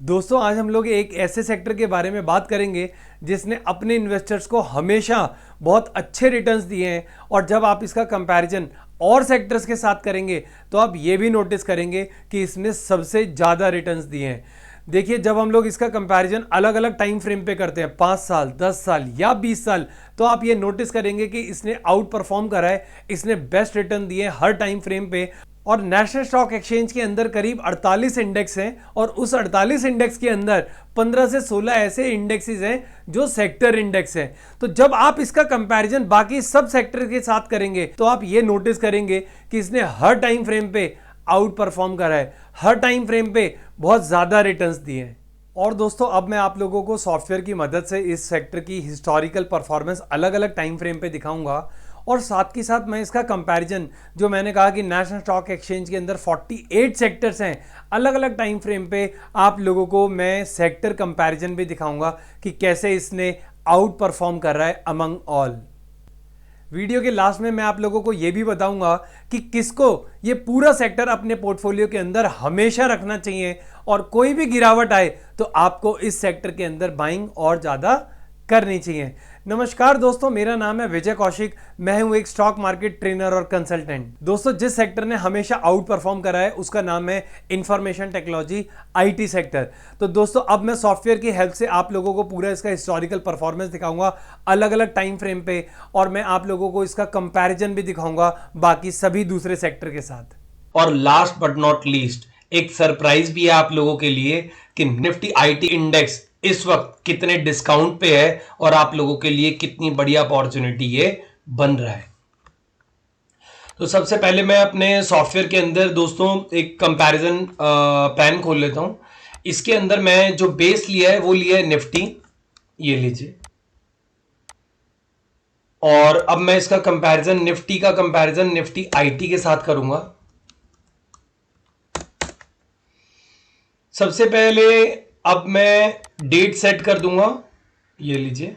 दोस्तों आज हम लोग एक ऐसे सेक्टर के बारे में बात करेंगे जिसने अपने इन्वेस्टर्स को हमेशा बहुत अच्छे रिटर्न्स दिए हैं। और जब आप इसका कंपैरिजन और सेक्टर्स के साथ करेंगे तो आप ये भी नोटिस करेंगे कि इसने सबसे ज़्यादा रिटर्न्स दिए हैं। देखिए, जब हम लोग इसका कंपैरिजन अलग अलग टाइम फ्रेम पे करते हैं, 5 साल, 10 साल या 20 साल, तो आप ये नोटिस करेंगे कि इसने आउट परफॉर्म करा है, इसने बेस्ट रिटर्न दिए हर टाइम फ्रेम पे। और नेशनल स्टॉक एक्सचेंज के अंदर करीब 48 इंडेक्स हैं और उस 48 इंडेक्स के अंदर 15 से 16 ऐसे इंडेक्सेस हैं जो सेक्टर इंडेक्स हैं। तो जब आप इसका कंपैरिजन बाकी सब सेक्टर के साथ करेंगे तो आप ये नोटिस करेंगे कि इसने हर टाइम फ्रेम पे आउट परफॉर्म करा है, हर टाइम फ्रेम पे बहुत ज़्यादा रिटर्न्स दिए हैं। और दोस्तों अब मैं आप लोगों को सॉफ्टवेयर की मदद से इस सेक्टर की हिस्टोरिकल परफॉर्मेंस अलग अलग टाइम फ्रेम पे दिखाऊंगा और साथ ही साथ मैं इसका कंपैरिजन, जो मैंने कहा कि नेशनल स्टॉक एक्सचेंज के अंदर 48 सेक्टर्स हैं, अलग अलग टाइम फ्रेम पे आप लोगों को मैं सेक्टर कंपैरिजन भी दिखाऊंगा कि कैसे इसने आउट परफॉर्म कर रहा है अमंग ऑल। वीडियो के लास्ट में मैं आप लोगों को यह भी बताऊंगा कि किसको ये पूरा सेक्टर अपने पोर्टफोलियो के अंदर हमेशा रखना चाहिए और कोई भी गिरावट आए तो आपको इस सेक्टर के अंदर बाइंग और ज़्यादा करनी चाहिए। नमस्कार दोस्तों, मेरा नाम है विजय कौशिक। मैं हूं एक स्टॉक मार्केट ट्रेनर और कंसल्टेंट। दोस्तों जिस सेक्टर ने हमेशा आउट परफॉर्म करा है उसका नाम है इंफॉर्मेशन टेक्नोलॉजी, आईटी सेक्टर। तो दोस्तों अब मैं सॉफ्टवेयर की हेल्प से आप लोगों को पूरा इसका हिस्टोरिकल परफॉर्मेंस दिखाऊंगा अलग अलग टाइम फ्रेम पे, और मैं आप लोगों को इसका कंपैरिजन भी दिखाऊंगा बाकी सभी दूसरे सेक्टर के साथ। और लास्ट बट नॉट लीस्ट एक सरप्राइज भी है आप लोगों के लिए कि निफ्टी आईटी इंडेक्स इस वक्त कितने डिस्काउंट पे है और आप लोगों के लिए कितनी बढ़िया अपॉर्चुनिटी ये बन रहा है। तो सबसे पहले मैं अपने सॉफ्टवेयर के अंदर दोस्तों एक कंपैरिजन पैन खोल लेता हूं। इसके अंदर मैं जो बेस लिया है वो लिया है निफ्टी, ये लीजिए। और अब मैं इसका कंपैरिजन निफ्टी का कंपैरिजन निफ्टी आईटी के साथ करूंगा। सबसे पहले अब मैं डेट सेट कर दूंगा, ये लीजिए।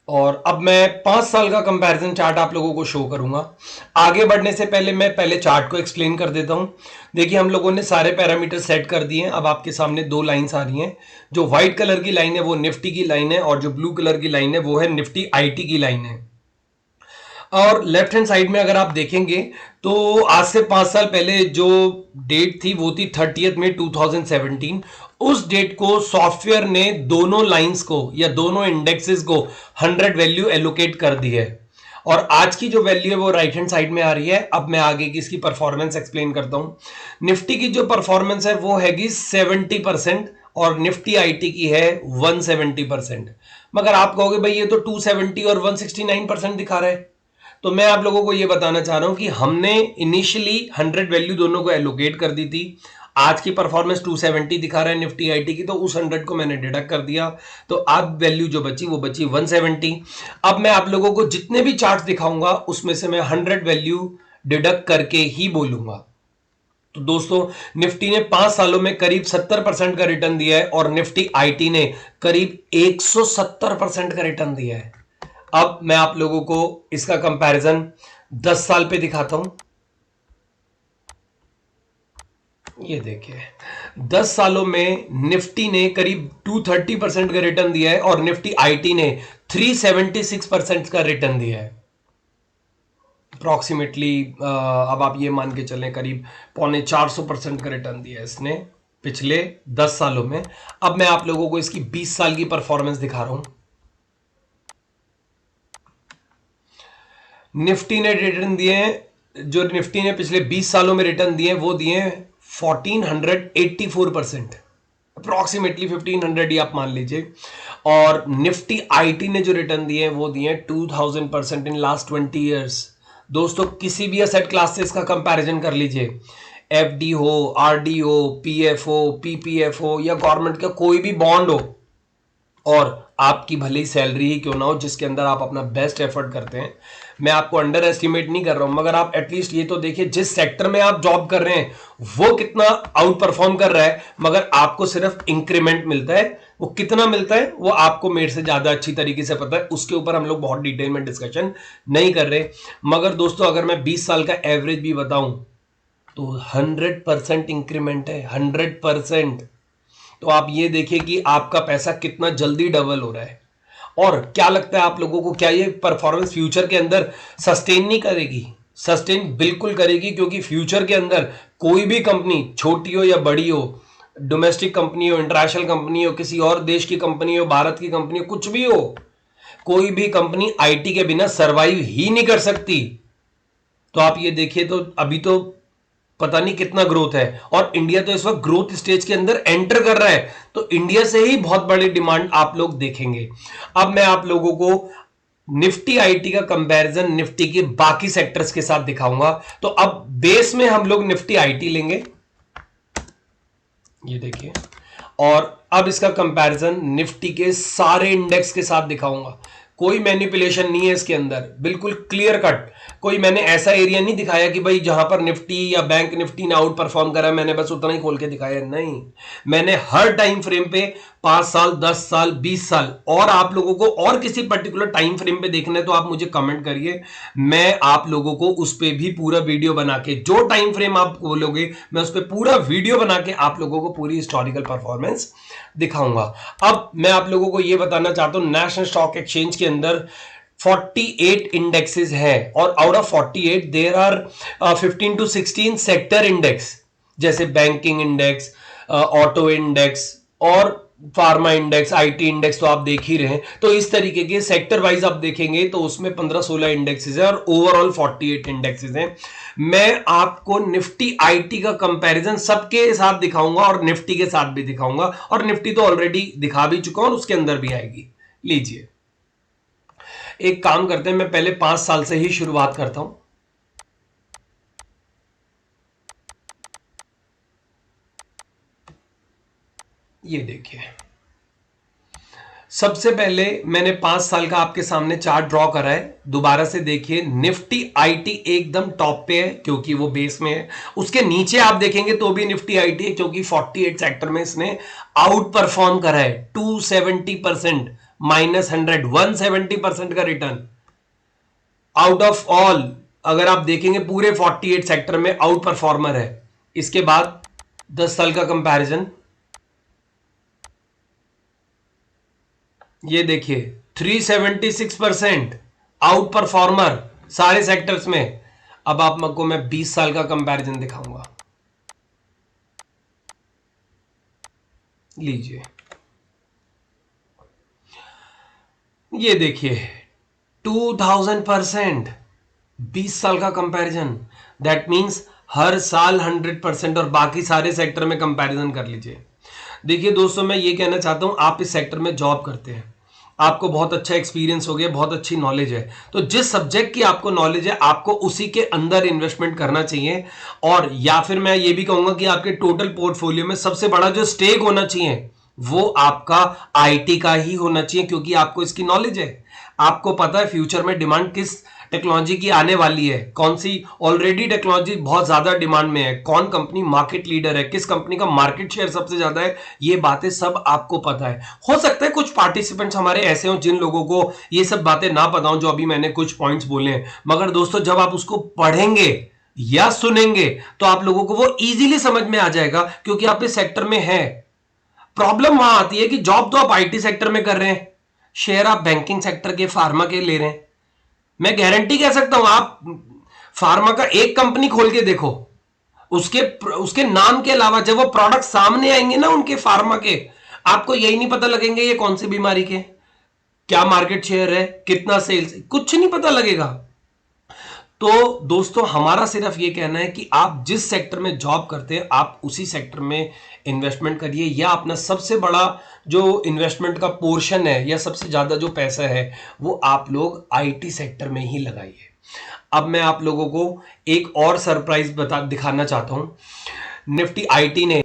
और अब मैं 5 साल का कंपैरिजन चार्ट आप लोगों को शो करूंगा। आगे बढ़ने से पहले मैं पहले चार्ट को एक्सप्लेन कर देता हूं। देखिए हम लोगों ने सारे पैरामीटर सेट कर दिए हैं। अब आपके सामने दो लाइंस आ रही हैं। जो व्हाइट कलर की लाइन है वो निफ्टी की लाइन है और जो ब्लू कलर की लाइन है वो है निफ्टी आईटी की लाइन है। और लेफ्ट हैंड साइड में अगर आप देखेंगे तो आज से 5 साल पहले जो डेट थी वो थी 30 मई 2017। उस डेट को सॉफ्टवेयर ने दोनों लाइंस को या दोनों इंडेक्सेस को 100 वैल्यू एलोकेट कर दी है। और आज की जो वैल्यू है वो राइट हैंड साइड में आ रही है। अब मैं आगे की इसकी परफॉर्मेंस एक्सप्लेन करता हूं। निफ्टी की जो परफॉर्मेंस है वो हैगी 70% और निफ्टी आईटी की है 170%। मगर आप कहोगे भाई ये तो 270 और 169% दिखा रहा है। तो मैं आप लोगों को यह बताना चाह रहा हूं कि हमने इनिशियली 100 वैल्यू दोनों को एलोकेट कर दी थी। आज की परफॉर्मेंस 270 दिखा रहा है निफ्टी आईटी की, तो उस 100 को मैंने डिडक्ट कर दिया, तो अब वैल्यू जो बची वो बची 170। अब मैं आप लोगों को जितने भी चार्ट दिखाऊंगा उसमें से मैं 100 वैल्यू डिडक्ट करके ही बोलूंगा। तो दोस्तों निफ्टी ने 5 सालों में करीब 70% का रिटर्न दिया है और निफ्टी आईटी ने करीब 170% का रिटर्न दिया है। अब मैं आप लोगों को इसका कंपैरिजन 10 साल पे दिखाता हूं। ये देखिए 10 सालों में निफ्टी ने करीब 230% का रिटर्न दिया है और निफ्टी आईटी ने 376% का रिटर्न दिया है। अप्रोक्सीमेटली अब आप ये मान के चलें करीब 450% का रिटर्न दिया है इसने पिछले 10 सालों में। अब मैं आप लोगों को इसकी 20 साल की परफॉर्मेंस दिखा रहा हूं। निफ्टी ने रिटर्न दिए हैं, जो निफ्टी ने पिछले 20 सालों में रिटर्न दिए वो दिए 1484%, अप्रोक्सीमेटली 1500 ही आप मान लीजिए। और निफ्टी आईटी ने जो रिटर्न दिए वो दिए 2000% इन लास्ट 20 ईयर्स। दोस्तों किसी भी असेट क्लास से इसका कंपैरिजन कर लीजिए, एफडी हो, आरडी हो, पीएफ हो, पीपीएफ हो या गवर्नमेंट का कोई भी बॉन्ड हो, और आपकी भले सैलरी ही क्यों ना हो जिसके अंदर आप अपना बेस्ट एफर्ट करते हैं, मैं आपको अंडर एस्टिमेट नहीं कर रहा हूं, मगर आप एटलीस्ट ये तो देखिए जिस सेक्टर में आप जॉब कर रहे हैं वो कितना आउट परफॉर्म कर रहा है, मगर आपको सिर्फ इंक्रीमेंट मिलता है। वो कितना मिलता है वो आपको मेरे से ज्यादा अच्छी तरीके से पता है, उसके ऊपर हम लोग बहुत डिटेल में डिस्कशन नहीं कर रहे। मगर दोस्तों अगर मैं 20 साल का एवरेज भी बताऊं तो 100% इंक्रीमेंट है, 100%। तो आप ये देखिए कि आपका पैसा कितना जल्दी डबल हो रहा है। और क्या लगता है आप लोगों को, क्या ये परफॉर्मेंस फ्यूचर के अंदर सस्टेन नहीं करेगी? सस्टेन बिल्कुल करेगी, क्योंकि फ्यूचर के अंदर कोई भी कंपनी, छोटी हो या बड़ी हो, डोमेस्टिक कंपनी हो, इंटरनेशनल कंपनी हो, किसी और देश की कंपनी हो, भारत की कंपनी हो, कुछ भी हो, कोई भी कंपनी आईटी के बिना सरवाइव ही नहीं कर सकती। तो आप ये देखिए, तो अभी तो पता नहीं कितना ग्रोथ है, और इंडिया तो इस वक्त ग्रोथ स्टेज के अंदर एंटर कर रहा है, तो इंडिया से ही बहुत बड़ी डिमांड आप लोग देखेंगे। अब मैं आप लोगों को निफ्टी आईटी का कंपैरिजन निफ्टी के बाकी सेक्टर्स के साथ दिखाऊंगा। तो अब बेस में हम लोग निफ्टी आईटी लेंगे, ये देखिए, और अब इसका कंपैरिजन निफ्टी के सारे इंडेक्स के साथ दिखाऊंगा। कोई मैनिपुलेशन नहीं है इसके अंदर, बिल्कुल क्लियर कट। कोई मैंने ऐसा एरिया नहीं दिखाया कि भाई जहां पर निफ्टी या बैंक निफ्टी ने आउट परफॉर्म करा, मैंने बस उतना ही खोल के दिखाया, नहीं। मैंने हर टाइम फ्रेम पे 5 साल, 10 साल, 20 साल, और आप लोगों को और किसी पर्टिकुलर टाइम फ्रेम पे देखना है तो आप मुझे कमेंट करिए, मैं आप लोगों को उस पर भी पूरा वीडियो बना के, जो टाइम फ्रेम आप बोलोगे मैं उस पर पूरा वीडियो बना के आप लोगों को पूरी हिस्टोरिकल परफॉर्मेंस दिखाऊंगा। अब मैं आप लोगों को यह बताना चाहता हूं, नेशनल स्टॉक एक्सचेंज के अंदर 48 इंडेक्सेस है, और out of 48 there are 15 to 16 sector index, जैसे बैंकिंग इंडेक्स, ऑटो इंडेक्स और फार्मा इंडेक्स, आईटी इंडेक्स तो आप देख ही रहे हैं। तो इस तरीके के सेक्टर वाइज आप देखेंगे तो उसमें 15-16 इंडेक्सेस है, और ओवरऑल 48 इंडेक्सेस हैं। मैं आपको निफ्टी आईटी का कंपैरिजन सबके साथ दिखाऊंगा, और निफ्टी के साथ भी दिखाऊंगा, और निफ्टी तो ऑलरेडी दिखा भी चुका हूं और उसके अंदर भी आएगी। लीजिए, एक काम करते हैं, मैं पहले 5 साल से ही शुरुआत करता हूं। ये देखिए, सबसे पहले मैंने 5 साल का आपके सामने चार्ट ड्रॉ करा है। दोबारा से देखिए, निफ्टी आईटी एकदम टॉप पे है क्योंकि वो बेस में है। उसके नीचे आप देखेंगे तो भी निफ्टी आईटी है, क्योंकि 48 सेक्टर में इसने आउट परफॉर्म करा है। 270% -100, 170% का रिटर्न आउट ऑफ ऑल। अगर आप देखेंगे पूरे 48 सेक्टर में आउट परफॉर्मर है। इसके बाद 10 साल का कंपैरिजन, ये देखिए 376% आउट परफॉर्मर सारे सेक्टर्स में। अब आपको मैं 20 साल का कंपैरिजन दिखाऊंगा, लीजिए, ये देखिए 2000%, 20 साल का कंपैरिजन। दैट मींस हर साल 100%, और बाकी सारे सेक्टर में कंपैरिजन कर लीजिए। देखिए दोस्तों, मैं ये कहना चाहता हूं, आप इस सेक्टर में जॉब करते हैं, आपको बहुत अच्छा एक्सपीरियंस हो गया, बहुत अच्छी नॉलेज है, तो जिस सब्जेक्ट की आपको नॉलेज है आपको उसी के अंदर इन्वेस्टमेंट करना चाहिए। और या फिर मैं ये भी कहूंगा कि आपके टोटल पोर्टफोलियो में सबसे बड़ा जो स्टेक होना चाहिए वो आपका आईटी का ही होना चाहिए, क्योंकि आपको इसकी नॉलेज है। आपको पता है फ्यूचर में डिमांड किस टेक्नोलॉजी की आने वाली है, कौन सी ऑलरेडी टेक्नोलॉजी बहुत ज्यादा डिमांड में है, कौन कंपनी मार्केट लीडर है, किस कंपनी का मार्केट शेयर सबसे ज्यादा है, ये बातें सब आपको पता है। हो सकता है कुछ पार्टिसिपेंट्स हमारे ऐसे हों जिन लोगों को ये सब बातें ना पता हो, जो अभी मैंने कुछ पॉइंट्स बोले हैं, मगर दोस्तों जब आप उसको पढ़ेंगे या सुनेंगे तो आप लोगों को वो इजीली समझ में आ जाएगा, क्योंकि आप इस सेक्टर में हैं। प्रॉब्लम वहां आती है कि जॉब तो आप आईटी सेक्टर में कर रहे हैं, शेयर आप बैंकिंग सेक्टर के, फार्मा के ले रहे हैं। मैं गारंटी कह सकता हूं, आप फार्मा का एक कंपनी खोल के देखो, उसके उसके नाम के अलावा जब वो प्रोडक्ट सामने आएंगे ना उनके फार्मा के, आपको यही नहीं पता लगेंगे ये कौन सी बीमारी के, क्या मार्केट शेयर है, कितना सेल्स, कुछ नहीं पता लगेगा। तो दोस्तों हमारा सिर्फ ये कहना है कि आप जिस सेक्टर में जॉब करते हैं आप उसी सेक्टर में इन्वेस्टमेंट करिए, या अपना सबसे बड़ा जो इन्वेस्टमेंट का पोर्शन है या सबसे ज्यादा जो पैसा है वो आप लोग आईटी सेक्टर में ही लगाइए। अब मैं आप लोगों को एक और सरप्राइज दिखाना चाहता हूं। निफ्टी आईटी ने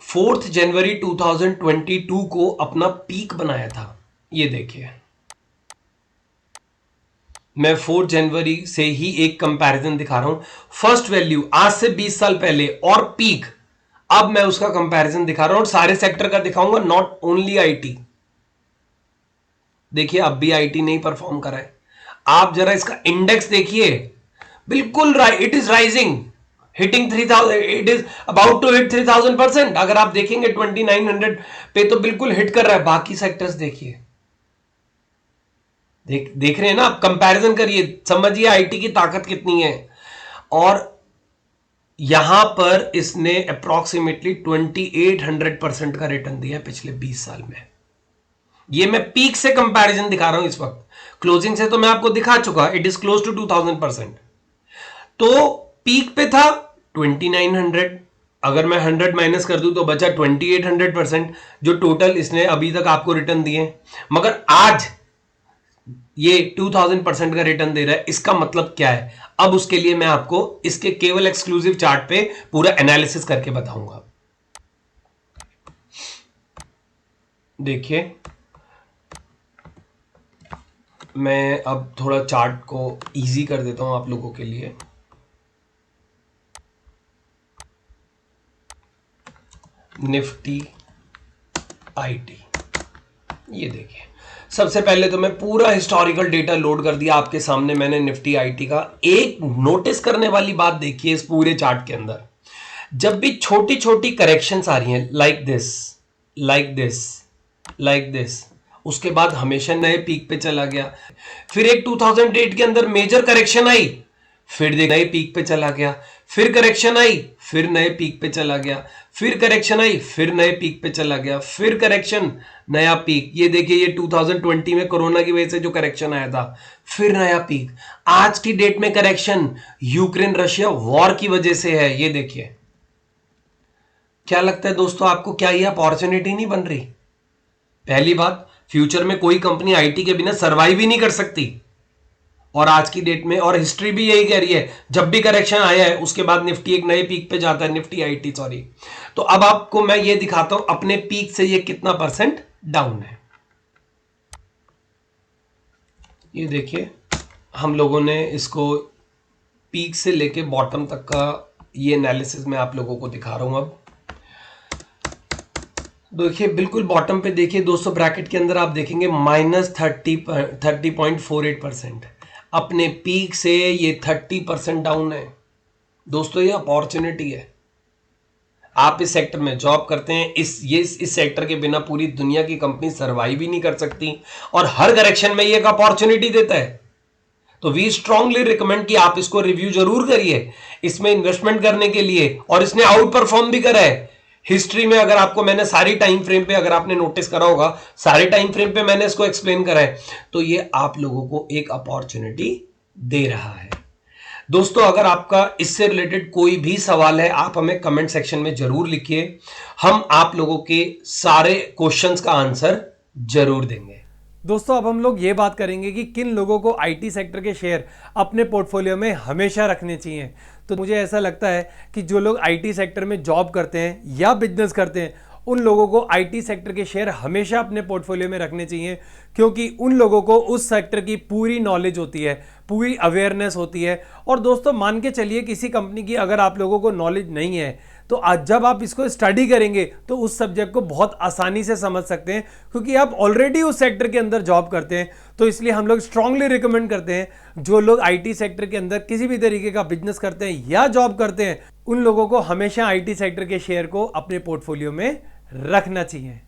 4 जनवरी 2022 को अपना पीक बनाया था, ये देखिए, मैं 4 जनवरी से ही एक कंपैरिजन दिखा रहा हूं। फर्स्ट वैल्यू आज से 20 साल पहले, और पीक अब मैं उसका कंपैरिजन दिखा रहा हूं, और सारे सेक्टर का दिखाऊंगा, नॉट ओनली आईटी। देखिए अब भी आईटी नहीं परफॉर्म करा है। आप जरा इसका इंडेक्स देखिए, बिल्कुल it is rising, hitting 3000, it is about to hit 3000%। अगर आप देखेंगे 2900 पे तो बिल्कुल हिट कर रहा है। बाकी सेक्टर्स देखिए, देख रहे हैं ना आप, कंपैरिजन करिए, समझिए आईटी की ताकत कितनी है। और यहां पर इसने अप्रोक्सीमेटली 2800% का रिटर्न दिया है पिछले 20 साल में। ये मैं पीक से कंपैरिजन दिखा रहा हूं इस वक्त, क्लोजिंग से तो मैं आपको दिखा चुका, इट इज क्लोज टू 2000%। तो पीक पे था 2900, अगर मैं 100 माइनस कर दूं तो बचा 2800%, जो टोटल इसने अभी तक आपको रिटर्न दिए। मगर आज ये 2000% का रिटर्न दे रहा है, इसका मतलब क्या है? अब उसके लिए मैं आपको इसके केवल एक्सक्लूसिव चार्ट पे पूरा एनालिसिस करके बताऊंगा। देखिए, मैं अब थोड़ा चार्ट को इजी कर देता हूं आप लोगों के लिए। निफ्टी आईटी, ये देखिए, सबसे पहले तो मैं पूरा हिस्टोरिकल डेटा लोड कर दिया आपके सामने मैंने निफ्टी आईटी का। एक नोटिस करने वाली बात देखिए इस पूरे चार्ट के अंदर, जब भी छोटी छोटी करेक्शंस आ रही हैं, like this, like this, like this, उसके बाद हमेशा नए पीक पे चला गया। फिर एक 2008 के अंदर मेजर करेक्शन आई, फिर नए पीक पे चला गया। फिर करेक्शन आई, फिर नए पीक पे चला गया। फिर करेक्शन आई, फिर नए पीक पे चला गया। फिर करेक्शन, नया पीक। ये देखिए, ये 2020 में कोरोना की वजह से जो करेक्शन आया था, फिर नया पीक। आज की डेट में करेक्शन यूक्रेन रशिया वॉर की वजह से है। ये देखिए, क्या लगता है दोस्तों आपको, क्या ये अपॉर्चुनिटी नहीं बन रही? पहली बात, फ्यूचर में कोई कंपनी आईटी के बिना सर्वाइव ही नहीं कर सकती। और आज की डेट में, और हिस्ट्री भी यही कह रही है, जब भी करेक्शन आया है उसके बाद निफ्टी एक नए पीक पे जाता है, निफ्टी आईटी सॉरी। तो अब आपको मैं ये दिखाता हूं अपने पीक से ये कितना परसेंट डाउन है। ये देखिए, हम लोगों ने इसको पीक से लेके बॉटम तक का ये एनालिसिस मैं आप लोगों को दिखा रहा हूं। अब देखिए, बिल्कुल बॉटम पे देखिए दोस्तों, ब्रैकेट के अंदर आप देखेंगे -30.48%। अपने पीक से ये 30% डाउन है दोस्तों। ये अपॉर्चुनिटी है। आप इस सेक्टर में जॉब करते हैं, इस सेक्टर के बिना पूरी दुनिया की कंपनी सर्वाइव ही नहीं कर सकती, और हर करेक्शन में ये एक अपॉर्चुनिटी देता है। तो वी स्ट्रांगली रिकमेंड कि आप इसको रिव्यू जरूर करिए इसमें इन्वेस्टमेंट करने के लिए। और इसने आउट परफॉर्म भी करा है हिस्ट्री में। अगर आपको मैंने सारी टाइम फ्रेम पे, अगर आपने नोटिस करा होगा, सारे टाइम फ्रेम पे मैंने इसको एक्सप्लेन करा है। तो ये आप लोगों को एक अपॉर्चुनिटी दे रहा है। दोस्तों, अगर आपका इससे रिलेटेड कोई भी सवाल है, आप हमें कमेंट सेक्शन में जरूर लिखिए। हम आप लोगों के सारे क्वेश्चंस का आंसर जरूर देंगे। दोस्तों, अब हम लोग ये बात करेंगे कि किन लोगों को आईटी सेक्टर के शेयर अपने पोर्टफोलियो में हमेशा रखने चाहिए। तो मुझे ऐसा लगता है कि जो लोग आईटी सेक्टर में जॉब करते हैं या बिजनेस करते हैं, उन लोगों को आईटी सेक्टर के शेयर हमेशा अपने पोर्टफोलियो में रखने चाहिए, क्योंकि उन लोगों को उस सेक्टर की पूरी नॉलेज होती है, पूरी अवेयरनेस होती है। और दोस्तों, मान के चलिए किसी कंपनी की अगर आप लोगों को नॉलेज नहीं है, तो आज जब आप इसको स्टडी करेंगे तो उस सब्जेक्ट को बहुत आसानी से समझ सकते हैं, क्योंकि आप ऑलरेडी उस सेक्टर के अंदर जॉब करते हैं। तो इसलिए हम लोग स्ट्रांगली रिकमेंड करते हैं, जो लोग आईटी सेक्टर के अंदर किसी भी तरीके का बिजनेस करते हैं या जॉब करते हैं, उन लोगों को हमेशा आईटी सेक्टर के शेयर को अपने पोर्टफोलियो में रखना चाहिए।